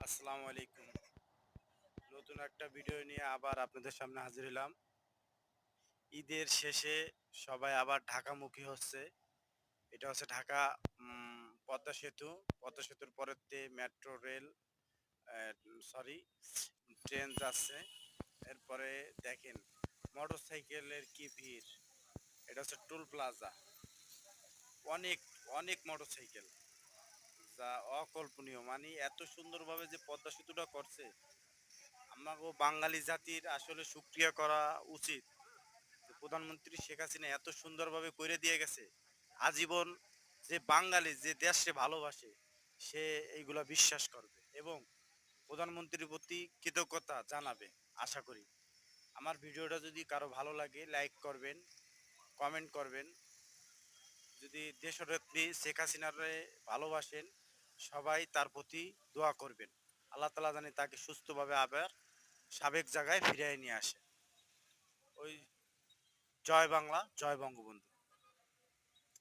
আসসালামু আলাইকুম। নতুন একটা ভিডিও নিয়ে আবার আপনাদের সামনে হাজির হলাম। ঈদের শেষে সবাই আবার ঢাকামুখী হচ্ছে। এটা হচ্ছে ঢাকা পদ্মা সেতু। পদ্মা সেতুর পরেতে মেট্রো রেল সরি ট্রেন যাচ্ছে। এরপরে দেখেন মোটরসাইকেলের কি ভিড়। এটা হচ্ছে টুল প্লাজা। অনেক অনেক মোটরসাইকেল, যা অকল্পনীয়। মানে এত সুন্দরভাবে যে পদ্মা সেতুটা করছে, আমাগো বাঙালি জাতির আসলে সুক্রিয়া করা উচিত। যে প্রধানমন্ত্রী শেখ হাসিনা এত সুন্দরভাবে করে দিয়ে গেছে, আজীবন যে বাঙালি যে দেশে ভালোবাসে সে এইগুলা বিশ্বাস করবে এবং প্রধানমন্ত্রীর প্রতি কৃতজ্ঞতা জানাবে। আশা করি আমার ভিডিওটা যদি কারো ভালো লাগে লাইক করবেন, কমেন্ট করবেন। যদি দেশনেত্রী শেখ হাসিনারে ভালোবাসেন সবাই তার প্রতি দোয়া করবেন। আল্লাহ তাআলা জানি তাকে সুস্থভাবে আবার সাবেক জায়গায় ফিরিয়ে নিয়ে আসে। ওই জয় বাংলা, জয় বঙ্গবন্ধু।